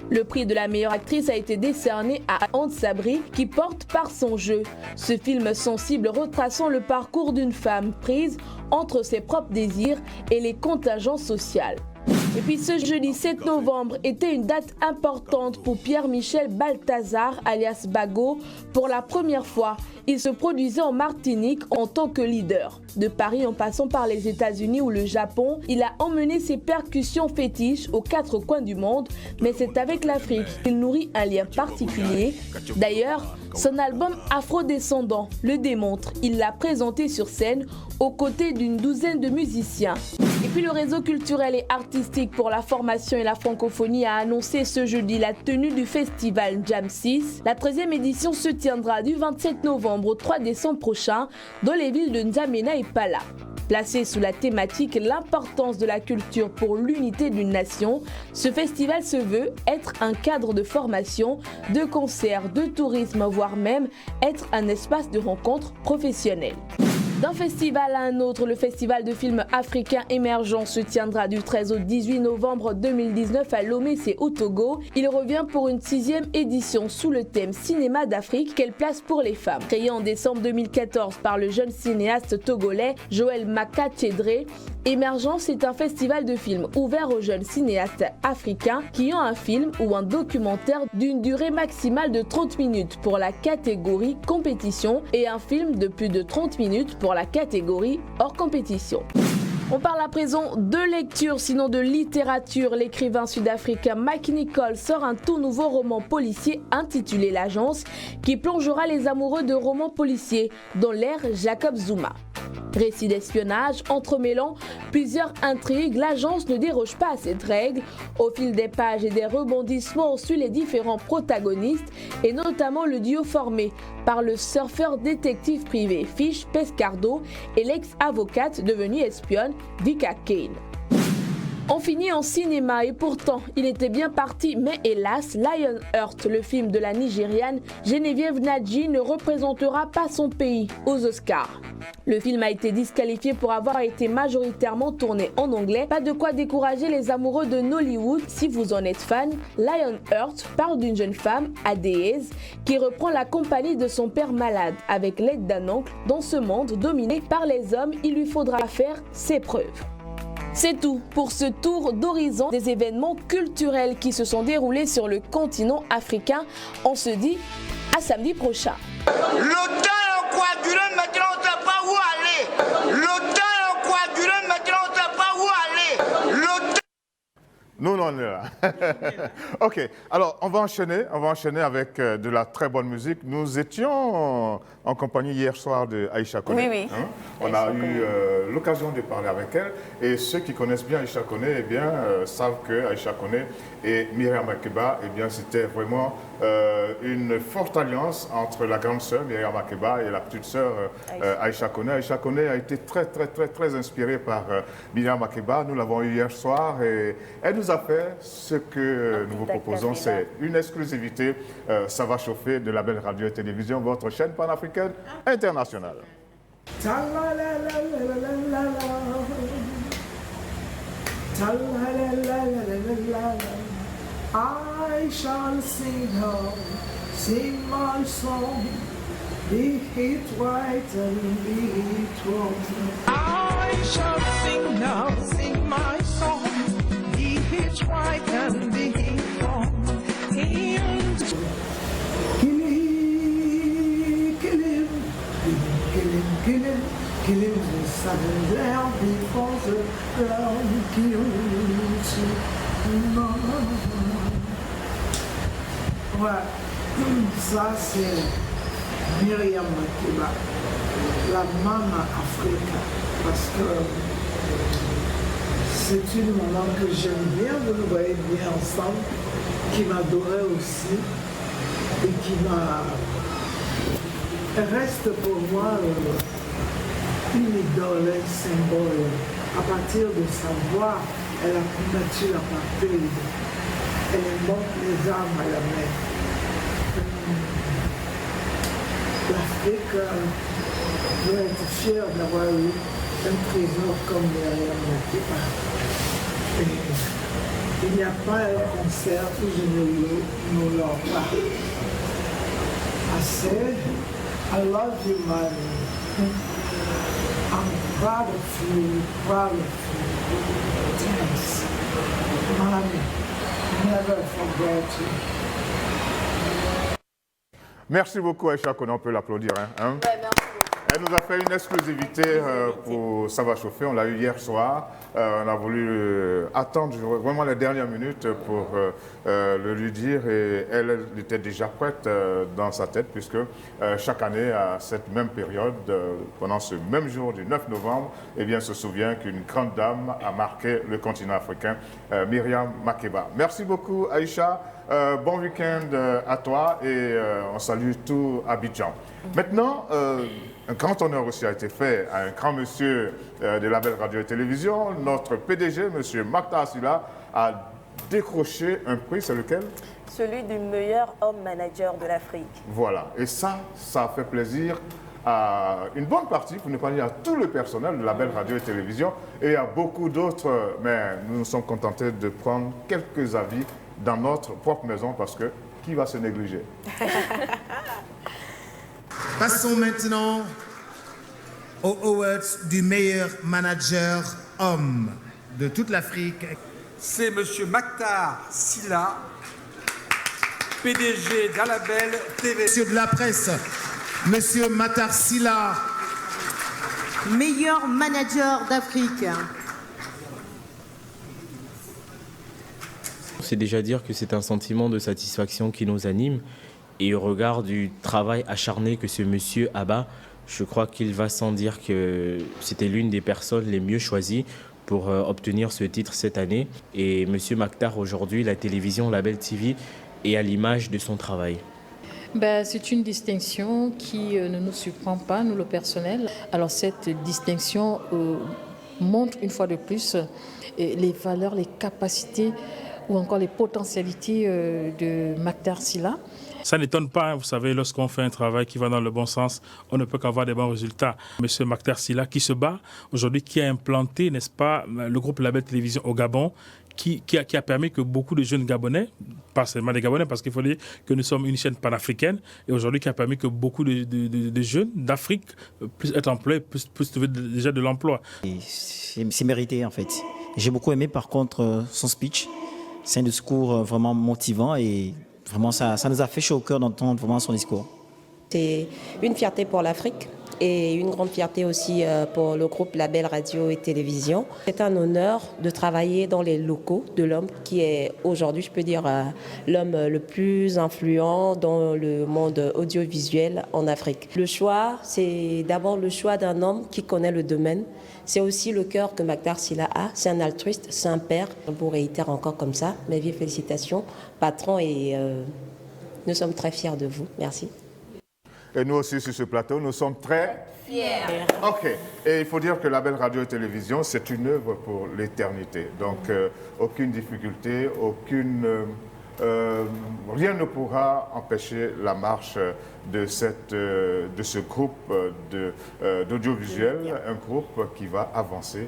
Le prix de la meilleure actrice a été décerné à Ante Sabri qui porte par son jeu. Ce film sensible retraçant le parcours d'une femme prise entre ses propres désirs et les contingences sociales. Et puis ce jeudi 7 novembre était une date importante pour Pierre-Michel Balthazar alias Bago. Pour la première fois, il se produisait en Martinique en tant que leader. De Paris en passant par les États-Unis ou le Japon, il a emmené ses percussions fétiches aux 4 coins du monde, mais c'est avec l'Afrique qu'il nourrit un lien particulier. D'ailleurs, son album Afro-Descendant le démontre. Il l'a présenté sur scène aux côtés d'une douzaine de musiciens. Et puis le réseau culturel et artistique pour la formation et la francophonie a annoncé ce jeudi la tenue du festival Jam 6. La 13e édition se tiendra du 27 novembre au 3 décembre prochain dans les villes de N'Djamena et Pala. Placé sous la thématique « L'importance de la culture pour l'unité d'une nation », ce festival se veut être un cadre de formation, de concerts, de tourisme, voire même être un espace de rencontre professionnelle. D'un festival à un autre, le festival de films africains émergents se tiendra du 13 au 18 novembre 2019 à Lomé, c'est au Togo. Il revient pour une 6e édition sous le thème Cinéma d'Afrique, quelle place pour les femmes. Créé en décembre 2014 par le jeune cinéaste togolais Joël Maka Tchedré, Émergence est un festival de films ouvert aux jeunes cinéastes africains qui ont un film ou un documentaire d'une durée maximale de 30 minutes pour la catégorie compétition et un film de plus de 30 minutes pour la catégorie hors compétition. On parle à présent de lecture, sinon de littérature. L'écrivain sud-africain Mike Nichols sort un tout nouveau roman policier intitulé L'Agence, qui plongera les amoureux de romans policiers dans l'ère Jacob Zuma. Récit d'espionnage entremêlant plusieurs intrigues, l'agence ne déroge pas à cette règle. Au fil des pages et des rebondissements, on suit les différents protagonistes et notamment le duo formé par le surfeur détective privé Fish Pescardo et l'ex-avocate devenue espionne Vika Kane. On finit en cinéma et pourtant il était bien parti, mais hélas, Lionheart, le film de la Nigériane Geneviève Nadji, ne représentera pas son pays aux Oscars. Le film a été disqualifié pour avoir été majoritairement tourné en anglais. Pas de quoi décourager les amoureux de Nollywood si vous en êtes fan. Lionheart parle d'une jeune femme, Adéez, qui reprend la compagnie de son père malade avec l'aide d'un oncle. Dans ce monde dominé par les hommes, il lui faudra faire ses preuves. C'est tout pour ce tour d'horizon des événements culturels qui se sont déroulés sur le continent africain. On se dit à samedi prochain. L'OTAN est coagulé, maintenant on ne sait pas où aller. L'OTAN est coagulé, maintenant on ne sait pas où aller. L'OTAN... Nous, on est là. Ok, alors on va enchaîner avec de la très bonne musique. Nous étions en compagnie hier soir de Aïcha Koné. Oui, oui. Hein? On a eu l'occasion de parler avec elle. Et ceux qui connaissent bien Aïcha Koné, eh bien, savent que Aïcha Koné et Myriam Makeba, eh bien, c'était vraiment une forte alliance entre la grande sœur Myriam Makeba et la petite sœur Aïcha Koné. Aïcha Koné a été très inspirée par Myriam Makeba. Nous l'avons eu hier soir et elle nous a fait ce que nous vous proposons, c'est une exclusivité. Ça va chauffer de la belle radio et télévision, votre chaîne panafricaine internationale. I shall sing her, sing my song, be it right and be it wrong. I shall sing now, sing my song, be it right and be it wrong. Kill him, the sudden down before the ground kills him. Ouais, ça c'est Myriam Makeba, la Mama Africa, parce que c'est une maman que j'aime bien, vous le voyez bien ensemble. qui m'adorait aussi et qui reste pour moi une idole, un symbole. À partir de sa voix, elle a combattu l'apartheid. Elle monte les armes à la main. L'Afrique doit être fière d'avoir eu un trésor comme Myriam Makeba. Il n'y a pas un concert où je ne l'honore pas. I said, I love you, mommy. I'm proud of you, proud of you. Thanks. Mommy, never forget you. Merci beaucoup, Aïcha Kone, on peut l'applaudir. Hein? Ouais, merci beaucoup. Elle nous a fait une exclusivité pour Ça va chauffer, on l'a eu hier soir. On a voulu attendre vraiment les dernières minutes pour le lui dire et elle était déjà prête dans sa tête puisque chaque année à cette même période, pendant ce même jour du 9 novembre, eh bien, se souvient qu'une grande dame a marqué le continent africain, Myriam Makeba. Merci beaucoup Aïcha. Bon week-end à toi et on salue tout Abidjan. Maintenant, un grand honneur aussi a été fait à un grand monsieur de la belle radio et télévision. Notre PDG, monsieur Mactar Sylla, a décroché un prix, c'est lequel? Celui du meilleur homme manager de l'Afrique. Voilà, et ça a fait plaisir à une bonne partie, pour ne pas dire à tout le personnel de la belle radio et télévision et à beaucoup d'autres, mais nous nous sommes contentés de prendre quelques avis dans notre propre maison parce que qui va se négliger? Passons maintenant aux awards du meilleur manager homme de toute l'Afrique. C'est M. Mactar Sylla, PDG d'Alabel TV. Monsieur de la presse, M. Mactar Sylla. Meilleur manager d'Afrique. C'est déjà dire que c'est un sentiment de satisfaction qui nous anime. Et au regard du travail acharné que ce monsieur abat, je crois qu'il va sans dire que c'était l'une des personnes les mieux choisies pour obtenir ce titre cette année. Et monsieur Mactar, aujourd'hui, la télévision Label TV est à l'image de son travail. C'est une distinction qui ne nous surprend pas, nous le personnel. Alors cette distinction montre une fois de plus les valeurs, les capacités ou encore les potentialités de Mactar Sylla. Ça n'étonne pas, vous savez, lorsqu'on fait un travail qui va dans le bon sens, on ne peut qu'avoir des bons résultats. Monsieur Mactar Sylla qui se bat aujourd'hui, qui a implanté, n'est-ce pas, le groupe Label Télévision au Gabon, qui a permis que beaucoup de jeunes Gabonais, pas seulement des Gabonais, parce qu'il faut dire que nous sommes une chaîne panafricaine, et aujourd'hui qui a permis que beaucoup de jeunes d'Afrique puissent être employés, puissent trouver déjà de l'emploi. C'est mérité en fait. J'ai beaucoup aimé par contre son speech. C'est un discours vraiment motivant et vraiment ça nous a fait chaud au cœur d'entendre vraiment son discours. C'est une fierté pour l'Afrique et une grande fierté aussi pour le groupe Label Radio et Télévision. C'est un honneur de travailler dans les locaux de l'homme qui est aujourd'hui, je peux dire, l'homme le plus influent dans le monde audiovisuel en Afrique. Le choix, c'est d'abord le choix d'un homme qui connaît le domaine. C'est aussi le cœur que Mactar Sylla a. C'est un altruiste, c'est un père. Je vous réitère encore comme ça. Mes vives félicitations, patron, et nous sommes très fiers de vous. Merci. Et nous aussi sur ce plateau, nous sommes très fiers. OK. Et il faut dire que la belle radio et télévision, c'est une œuvre pour l'éternité. Donc, aucune difficulté, rien ne pourra empêcher la marche de ce groupe d'audiovisuel, un groupe qui va avancer.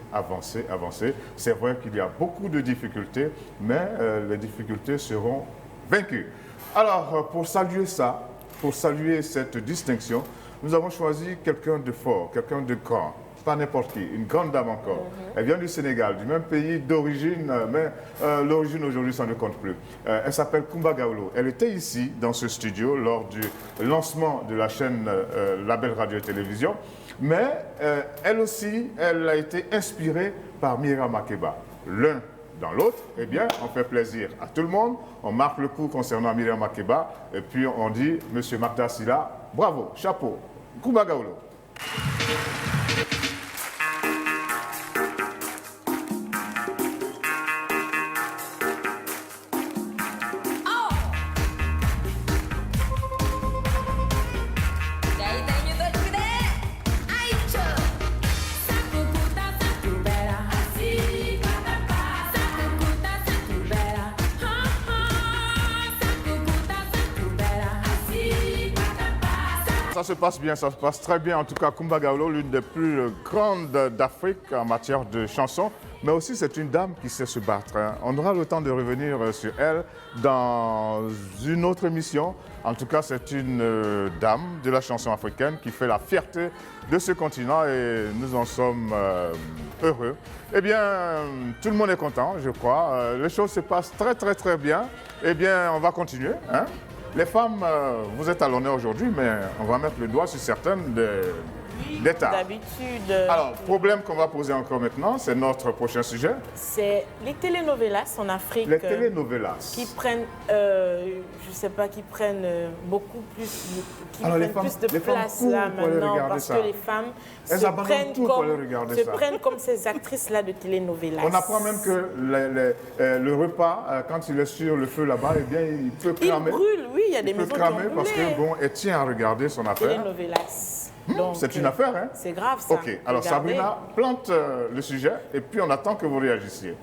C'est vrai qu'il y a beaucoup de difficultés, mais les difficultés seront vaincues. Alors, pour saluer ça, pour saluer cette distinction, nous avons choisi quelqu'un de fort, quelqu'un de grand. Pas n'importe qui, une grande dame encore. Elle vient du Sénégal, du même pays d'origine, mais l'origine aujourd'hui, ça ne compte plus. Elle s'appelle Coumba Gawlo. Elle était ici, dans ce studio, lors du lancement de la chaîne Label Radio et Télévision. Mais elle aussi, elle a été inspirée par Myriam Makeba. L'un dans l'autre, eh bien, on fait plaisir à tout le monde. On marque le coup concernant Myriam Makeba. Et puis, on dit, Monsieur Mactar Sylla, bravo, chapeau. Coumba Gawlo. Oh! se passe bien, ça se passe très bien. En tout cas, Kumba Gawlo, l'une des plus grandes d'Afrique en matière de chansons, mais aussi c'est une dame qui sait se battre. Hein. On aura le temps de revenir sur elle dans une autre émission. En tout cas, c'est une dame de la chanson africaine qui fait la fierté de ce continent et nous en sommes heureux. Eh bien, tout le monde est content, je crois. Les choses se passent très bien. Eh bien, on va continuer. Hein. Les femmes, vous êtes à l'honneur aujourd'hui, mais on va mettre le doigt sur certaines d'état. D'habitude. Alors, problème qu'on va poser encore maintenant, c'est notre prochain sujet. C'est les telenovelas en Afrique. Les telenovelas. Qui prennent, je sais pas, qui prennent beaucoup plus, plus de place là maintenant, parce que les femmes se prennent comme ces actrices-là de telenovelas. On apprend même que le repas, quand il est sur le feu là-bas, eh bien, il peut cramer. Il brûle, oui, il y a des maisons qui ont brûlé. Parce que, bon, elle tient à regarder son affaire. Telenovelas. C'est une affaire, hein? C'est grave, ça. Ok, alors regardez. Sabrina, plante le sujet et puis on attend que vous réagissiez.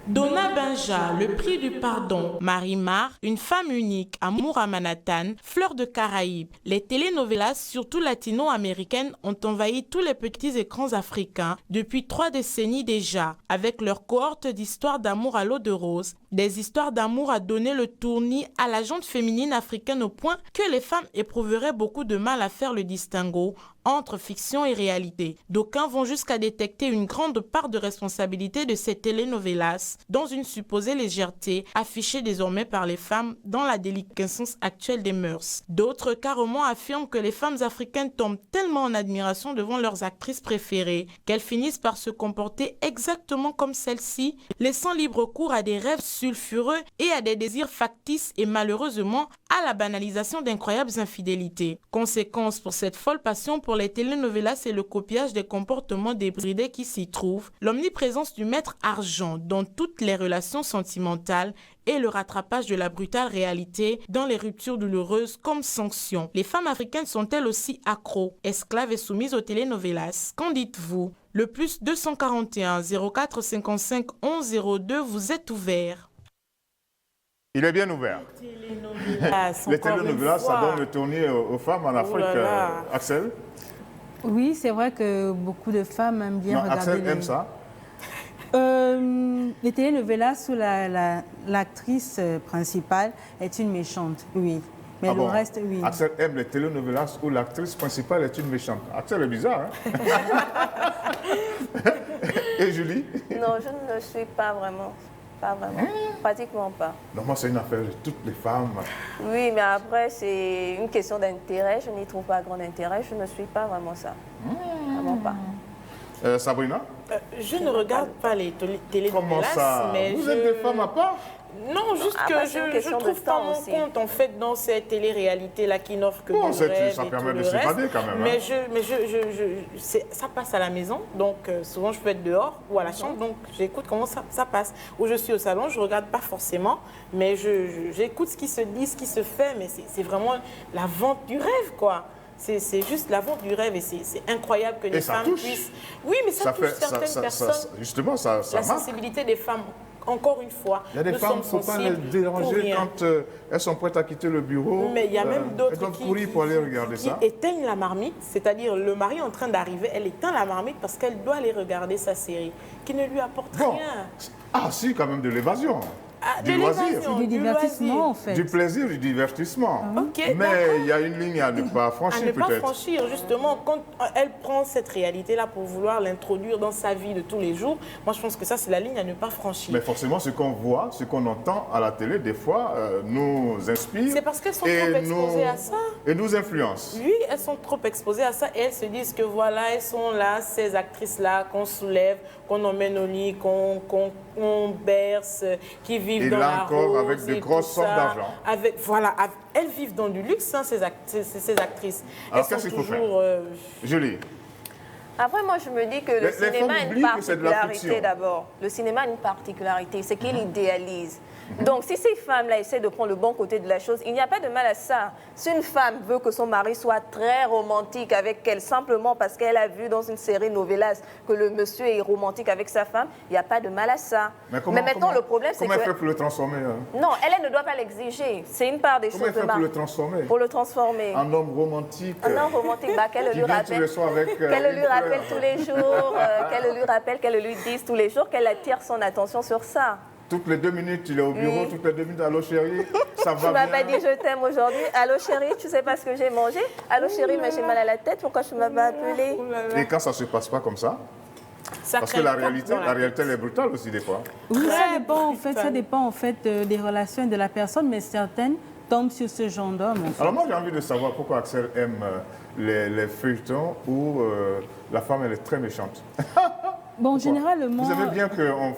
Donna Benja, le prix du pardon. Marie-Mar, une femme unique, amour à Manhattan, fleur de Caraïbes. Les telenovelas, surtout latino-américaines, ont envahi tous les petits écrans africains depuis 3 décennies déjà, avec leur cohorte d'histoires d'amour à l'eau de rose. Des histoires d'amour à donner le tournis à la gente féminine africaine au point que les femmes éprouveraient beaucoup de mal à faire le distinguo entre fiction et réalité. D'aucuns vont jusqu'à détecter une grande part de responsabilité de ces telenovelas dans une supposée légèreté affichée désormais par les femmes dans la déliquescence actuelle des mœurs. D'autres carrément affirment que les femmes africaines tombent tellement en admiration devant leurs actrices préférées qu'elles finissent par se comporter exactement comme celles-ci, laissant libre cours à des rêves sulfureux et à des désirs factices et malheureusement à la banalisation d'incroyables infidélités. Conséquence pour cette folle passion pour les telenovelas, c'est le copiage des comportements débridés qui s'y trouvent, l'omniprésence du maître argent dans toutes les relations sentimentales et le rattrapage de la brutale réalité dans les ruptures douloureuses comme sanction. Les femmes africaines sont-elles aussi accros, esclaves et soumises aux telenovelas? Qu'en dites-vous? Le plus 241 04 55 11 02 vous êtes ouvert. Il est bien ouvert. Les telenovelas, ça donne le tournis aux femmes en Afrique. Axel? Oui, c'est vrai que beaucoup de femmes aiment bien regarder. Axel aime ça. Les telenovelas où l'actrice principale est une méchante, oui. Mais le reste, oui. Axel aime les telenovelas où l'actrice principale est une méchante. Axel est bizarre, hein? Et Julie? Non, je ne suis pas vraiment. Pas vraiment. Pratiquement pas. Non, moi, c'est une affaire de toutes les femmes. Oui, mais après, c'est une question d'intérêt. Je n'y trouve pas grand intérêt. Je ne suis pas vraiment ça. Vraiment pas. Sabrina? Je ne regarde pas les télénovelas. Comment ça? Mais vous êtes des femmes à part? Non, juste que je trouve pas mon compte en fait dans ces télé-réalités-là qui n'offrent que du rêve ça et permet tout de le s'évader reste. quand même. Mais, ça passe à la maison, donc souvent je peux être dehors ou à la chambre, donc j'écoute comment ça passe. Ou je suis au salon, je regarde pas forcément, mais j'écoute ce qui se dit, ce qui se fait, mais c'est vraiment la vente du rêve, quoi. C'est juste la vente du rêve et c'est incroyable que les femmes puissent... Oui, mais ça touche certaines personnes. Justement, ça la sensibilité des femmes. Encore une fois, il y a des femmes, il ne faut pas les déranger quand elles sont prêtes à quitter le bureau. Mais il y a même d'autres qui éteignent la marmite, c'est-à-dire le mari est en train d'arriver, elle éteint la marmite parce qu'elle doit aller regarder sa série, qui ne lui apporte rien. Ah si, quand même de l'évasion. Du loisir. Du divertissement, en fait. Du plaisir, du divertissement. Okay, mais il y a une ligne à ne pas franchir, peut-être. À ne pas franchir, justement, quand elle prend cette réalité-là pour vouloir l'introduire dans sa vie de tous les jours, moi, je pense que ça, c'est la ligne à ne pas franchir. Mais forcément, ce qu'on voit, ce qu'on entend à la télé, des fois, nous inspire. C'est parce qu'elles sont trop exposées à ça. Et nous influencent. Oui, elles sont trop exposées à ça et elles se disent que voilà, elles sont là, ces actrices-là qu'on soulève, qu'on emmène au lit, qu'on berce, qui vivent dans la rose avec de grosses sommes d'argent. Voilà, elles vivent dans du luxe, hein, ces actrices. Alors qu'est-ce qu'il faut faire? Julie? Après, moi, je me dis que le cinéma a une oublient que c'est de la particularité fiction. d'abord. Le cinéma a une particularité, c'est qu'il idéalise. Donc, si ces femmes-là essaient de prendre le bon côté de la chose, il n'y a pas de mal à ça. Si une femme veut que son mari soit très romantique avec elle, simplement parce qu'elle a vu dans une série novelas que le monsieur est romantique avec sa femme, il n'y a pas de mal à ça. Mais maintenant, le problème, c'est que... Comment elle fait pour le transformer Non, elle ne doit pas l'exiger. C'est une part des choses de Comment elle fait pour le transformer Pour le transformer. En homme romantique. Un homme romantique, bah, qu'elle lui rappelle. Qu'elle lui rappelle tous les jours, qu'elle lui rappelle, qu'elle lui dise tous les jours, qu'elle attire son attention sur ça. Toutes les 2 minutes, il est au bureau, toutes les 2 minutes, allô chérie, ça va Tu m'as bien? pas dit je t'aime aujourd'hui. Allô chérie, tu sais pas ce que j'ai mangé? Allô chérie, mais j'ai mal à la tête, pourquoi tu m'as pas appelé? Et quand ça se passe pas comme ça? Parce que la réalité, elle est brutale aussi des fois. Oui, ça dépend en fait des relations de la personne, mais certaines tombent sur ce genre d'homme. En fait. Alors moi j'ai envie de savoir pourquoi Axel aime les feuilletons où la femme elle est très méchante. Bon, généralement... Vous aimez bien qu'on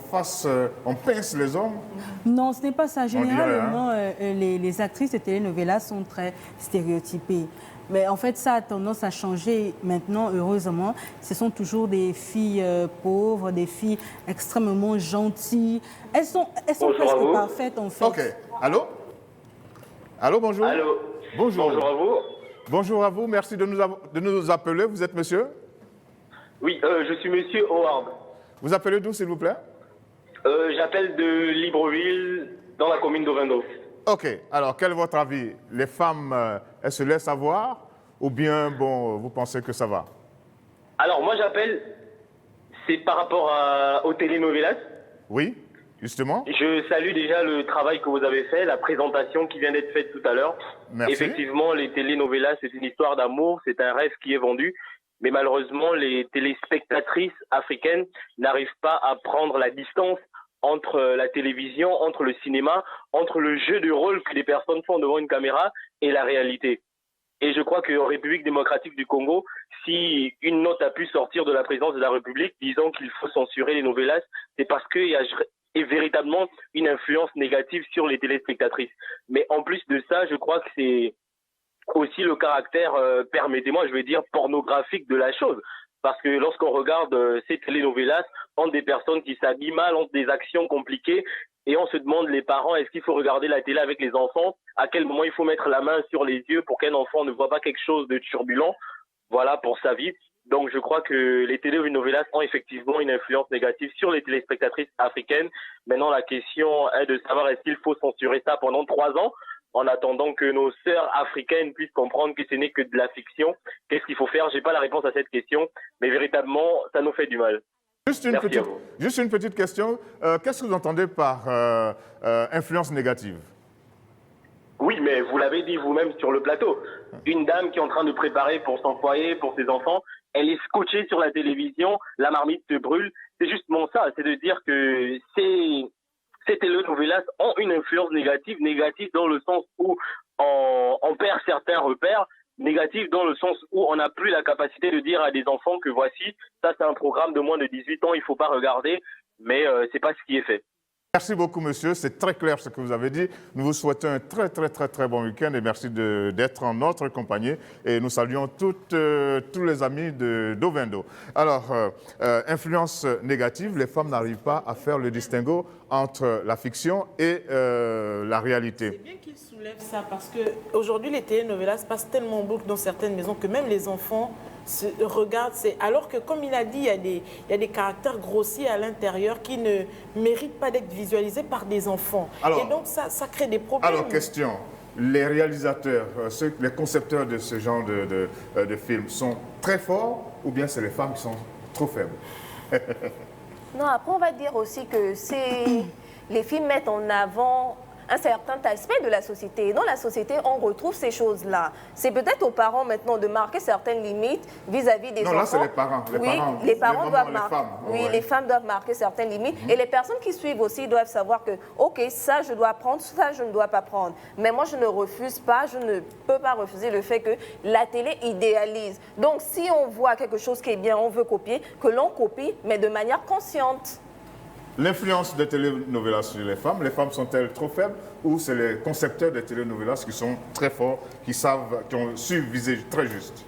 on pince les hommes? Non, ce n'est pas ça. Généralement, dirait, les actrices de telenovelas sont très stéréotypées. Mais en fait, ça a tendance à changer maintenant, heureusement. Ce sont toujours des filles pauvres, des filles extrêmement gentilles. Elles sont presque parfaites, en fait. OK. Allô? Allô, bonjour. Allô. Bonjour. Bonjour à vous. Bonjour à vous. Merci de nous appeler. Vous êtes monsieur? Oui, je suis monsieur Howard. Vous appelez d'où, s'il vous plaît? J'appelle de Libreville, dans la commune d'Ovendo. OK. Alors, quel est votre avis? Les femmes, elles se laissent avoir ou bien, bon, vous pensez que ça va? Alors, moi, j'appelle, c'est par rapport aux telenovelas. Oui, justement. Je salue déjà le travail que vous avez fait, la présentation qui vient d'être faite tout à l'heure. Merci. Effectivement, les telenovelas, c'est une histoire d'amour, c'est un rêve qui est vendu. Mais malheureusement, les téléspectatrices africaines n'arrivent pas à prendre la distance entre la télévision, entre le cinéma, entre le jeu de rôle que les personnes font devant une caméra et la réalité. Et je crois qu'en République démocratique du Congo, si une note a pu sortir de la présidence de la République disant qu'il faut censurer les novelas, c'est parce qu'il y a véritablement une influence négative sur les téléspectatrices. Mais en plus de ça, je crois que c'est aussi le caractère, permettez-moi, je vais dire, pornographique de la chose. Parce que lorsqu'on regarde ces telenovelas, on a des personnes qui s'habillent mal, ont des actions compliquées, et on se demande, les parents, est-ce qu'il faut regarder la télé avec les enfants? À quel moment il faut mettre la main sur les yeux pour qu'un enfant ne voit pas quelque chose de turbulent? Voilà, pour sa vie. Donc je crois que les telenovelas ont effectivement une influence négative sur les téléspectatrices africaines. Maintenant, la question est de savoir est-ce qu'il faut censurer ça pendant 3 ans en attendant que nos sœurs africaines puissent comprendre que ce n'est que de la fiction. Qu'est-ce qu'il faut faire? J'ai pas la réponse à cette question, mais véritablement, ça nous fait du mal. Juste une petite question. Qu'est-ce que vous entendez par influence négative? Oui, mais vous l'avez dit vous-même sur le plateau. Une dame qui est en train de préparer pour son foyer, pour ses enfants, elle est scotchée sur la télévision, la marmite se brûle. C'est justement ça, c'est de dire que ces telenovelas ont une influence négative dans le sens où on perd certains repères, négative dans le sens où on n'a plus la capacité de dire à des enfants que voici, ça c'est un programme de moins de 18 ans, il ne faut pas regarder, mais c'est pas ce qui est fait. Merci beaucoup, monsieur. C'est très clair ce que vous avez dit. Nous vous souhaitons un très bon week-end et merci d'être en notre compagnie. Et nous saluons tous les amis d'Ovendo. Alors, influence négative, les femmes n'arrivent pas à faire le distinguo entre la fiction et la réalité. C'est bien qu'il soulève ça parce qu'aujourd'hui, les telenovelas passent tellement en boucle dans certaines maisons que même les enfants regardent. Alors que, comme il a dit, il y a des caractères grossiers à l'intérieur qui ne méritent pas d'être visualisés par des enfants. Alors, et donc, ça crée des problèmes. Alors, question. Les réalisateurs, les concepteurs de ce genre de films sont très forts ou bien c'est les femmes qui sont trop faibles? Non, après, on va dire aussi que les films mettent en avant un certain aspect de la société. Et dans la société, on retrouve ces choses-là. C'est peut-être aux parents maintenant de marquer certaines limites vis-à-vis des enfants. Non, là, c'est les parents. Les parents doivent marquer. Oui, les femmes doivent marquer certaines limites. Et les personnes qui suivent aussi doivent savoir que, OK, ça, je dois prendre, ça, je ne dois pas prendre. Mais moi, je ne refuse pas, je ne peux pas refuser le fait que la télé idéalise. Donc, si on voit quelque chose qui est bien, on veut copier, que l'on copie, mais de manière consciente. L'influence des telenovelas sur les femmes sont-elles trop faibles ou c'est les concepteurs des telenovelas qui sont très forts, qui ont su viser très juste?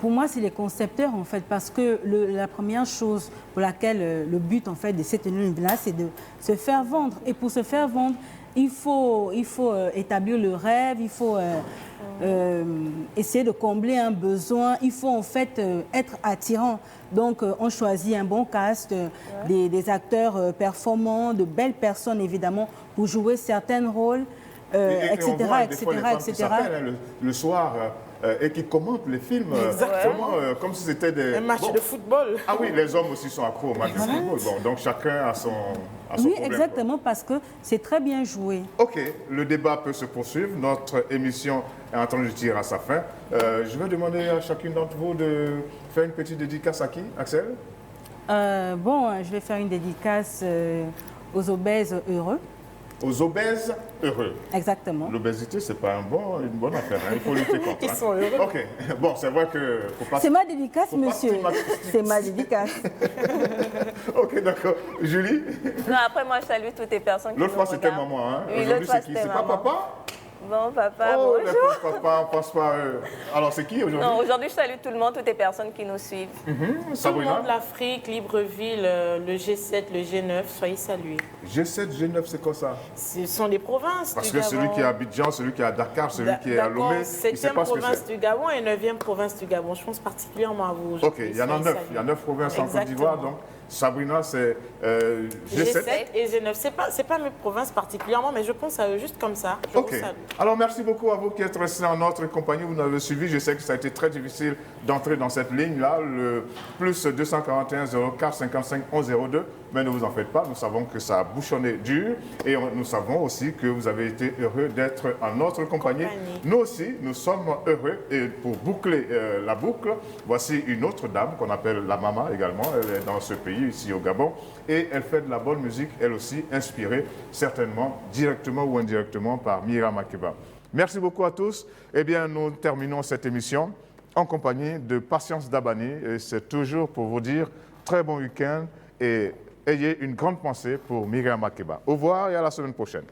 Pour moi, c'est les concepteurs, en fait, parce que la première chose pour laquelle le but, en fait, de cette novella, c'est de se faire vendre. Et pour se faire vendre, il faut établir le rêve, il faut essayer de combler un besoin, il faut, en fait, être attirant. Donc, on choisit un bon cast, des acteurs performants, de belles personnes, évidemment, pour jouer certains rôles, etc., etc. Le soir... et qui commentent les films comme si c'était des... matchs de football. Ah oui, les hommes aussi sont accros au match de football. Bon, donc chacun a son oui, problème, exactement, quoi. Parce que c'est très bien joué. Ok, le débat peut se poursuivre. Notre émission est en train de tirer à sa fin. Je vais demander à chacune d'entre vous de faire une petite dédicace à qui, Axel? Je vais faire une dédicace aux obèses heureux. Aux obèses heureux. Exactement. L'obésité, c'est pas une bonne affaire. Hein. Il faut lutter contre. Ils sont heureux. Ok. Bon, c'est vrai que... C'est ma dédicace, monsieur. C'est ma dédicace. Ok, d'accord. Julie? Non, après, moi, je salue toutes les personnes qui L'autre fois, c'était regardent. maman. Hein. Oui, aujourd'hui, c'est qui? C'est pas papa? Bon, papa, oh, bonjour. Papa, on passe par eux. Alors, c'est qui aujourd'hui? Non, aujourd'hui, je salue tout le monde, toutes les personnes qui nous suivent. Tout le monde, l'Afrique, Libreville, le G7, le G9, soyez salués. G7, G9, c'est quoi ça? Ce sont des provinces. Parce que celui qui est à Abidjan, celui qui est à Dakar, celui qui est à Lomé, il ne sait pas ce que c'est. 7e province du Gabon et 9e province du Gabon. Je pense particulièrement à vous. Ok, il y en a 9. Il y a 9 provinces en Côte d'Ivoire, donc. Sabrina, c'est G7 et G9. C'est pas mes provinces particulièrement, mais je pense à eux juste comme ça. Je vous salue. Alors, merci beaucoup à vous qui êtes restés en notre compagnie. Vous nous avez suivis. Je sais que ça a été très difficile d'entrer dans cette ligne-là, le plus 241 04 55 11 02. Mais ne vous en faites pas, nous savons que ça a bouchonné dur et nous savons aussi que vous avez été heureux d'être en notre compagnie. Nous aussi, nous sommes heureux. Et pour boucler la boucle, voici une autre dame qu'on appelle la Mama également. Elle est dans ce pays, ici au Gabon, et elle fait de la bonne musique, elle aussi, inspirée certainement, directement ou indirectement, par Myriam Makeba. Merci beaucoup à tous. Eh bien, nous terminons cette émission en compagnie de Patience Dabani. Et c'est toujours pour vous dire très bon week-end et ayez une grande pensée pour Myriam Makeba. Au revoir et à la semaine prochaine.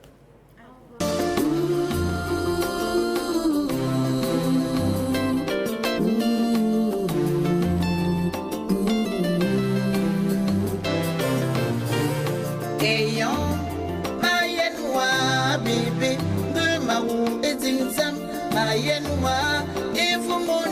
Mayenwa, et vous mon